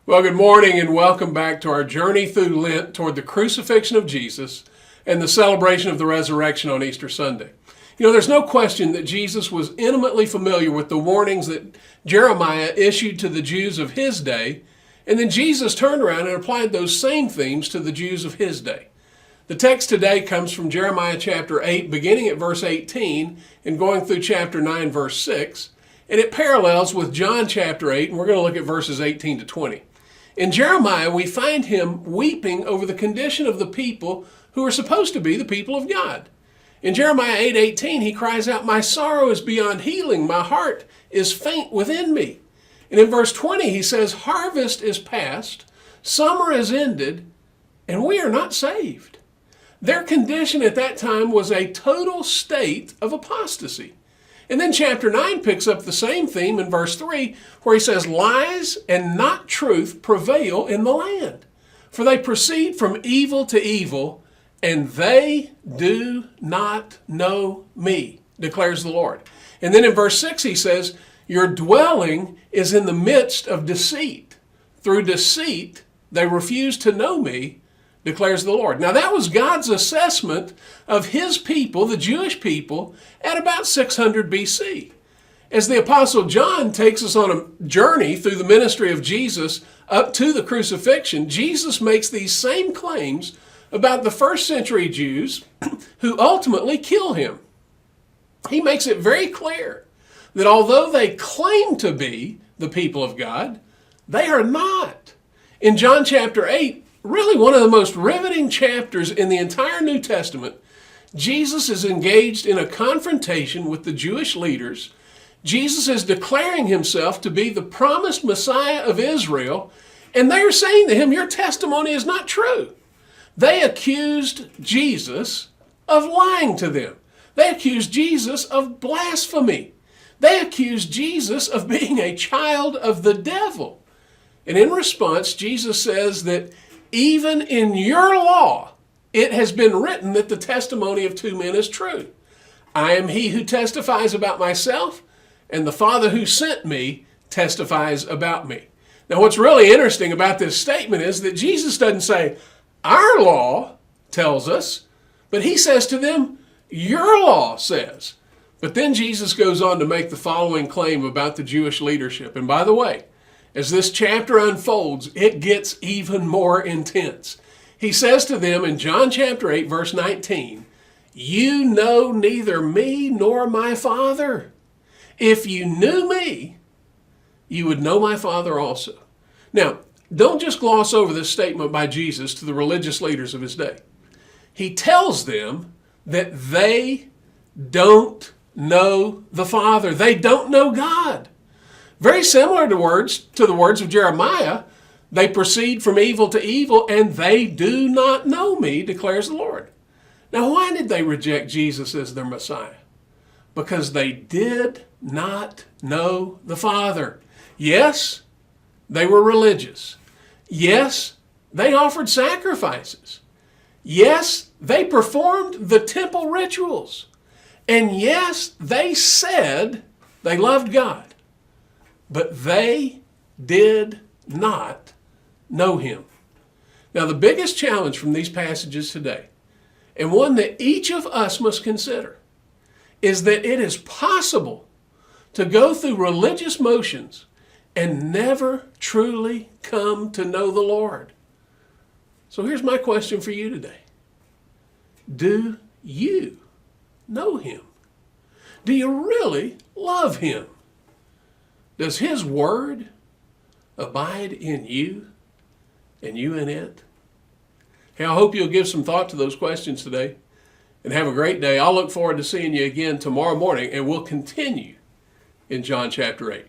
Well, good morning and welcome back to our journey through Lent toward the crucifixion of Jesus and the celebration of the resurrection on Easter Sunday. You know, there's no question that Jesus was intimately familiar with the warnings that Jeremiah issued to the Jews of his day, and then Jesus turned around and applied those same themes to the Jews of his day. The text today comes from Jeremiah chapter 8, beginning at verse 18 and going through chapter 9, verse 6, and it parallels with John chapter 8, and we're going to look at verses 18 to 20. In Jeremiah, we find him weeping over the condition of the people who are supposed to be the people of God. In Jeremiah 8:18, he cries out, "My sorrow is beyond healing, my heart is faint within me." And in verse 20, he says, "Harvest is past, summer is ended, and we are not saved." Their condition at that time was a total state of apostasy. And then chapter 9 picks up the same theme in verse 3, where he says, "Lies and not truth prevail in the land, for they proceed from evil to evil, and they do not know me, declares the Lord." And then in verse 6 he says, "Your dwelling is in the midst of deceit. Through deceit they refuse to know me, declares the Lord." Now that was God's assessment of his people, the Jewish people, at about 600 BC. As the Apostle John takes us on a journey through the ministry of Jesus up to the crucifixion, Jesus makes these same claims about the first century Jews who ultimately kill him. He makes it very clear that although they claim to be the people of God, they are not. In John chapter 8, really one of the most riveting chapters in the entire New Testament, Jesus is engaged in a confrontation with the Jewish leaders. Jesus is declaring himself to be the promised Messiah of Israel, and they are saying to him, "Your testimony is not true." They accused Jesus of lying to them. They accused Jesus of blasphemy. They accused Jesus of being a child of the devil. And in response, Jesus says that even in your law, it has been written that the testimony of two men is true. I am he who testifies about myself, and the Father who sent me testifies about me. Now, what's really interesting about this statement is that Jesus doesn't say, our law tells us, but he says to them, your law says. But then Jesus goes on to make the following claim about the Jewish leadership. And by the way, as this chapter unfolds, it gets even more intense. He says to them in John chapter 8, verse 19, "You know neither me nor my Father. If you knew me, you would know my Father also." Now, don't just gloss over this statement by Jesus to the religious leaders of his day. He tells them that they don't know the Father. They don't know God. Very similar to the words of Jeremiah, "They proceed from evil to evil, and they do not know me, declares the Lord." Now, why did they reject Jesus as their Messiah? Because they did not know the Father. Yes, they were religious. Yes, they offered sacrifices. Yes, they performed the temple rituals. And yes, they said they loved God. But they did not know him. Now, the biggest challenge from these passages today, and one that each of us must consider, is that it is possible to go through religious motions and never truly come to know the Lord. So here's my question for you today. Do you know him? Do you really love him? Does his word abide in you and you in it? Hey, I hope you'll give some thought to those questions today and have a great day. I'll look forward to seeing you again tomorrow morning, and we'll continue in John chapter 8.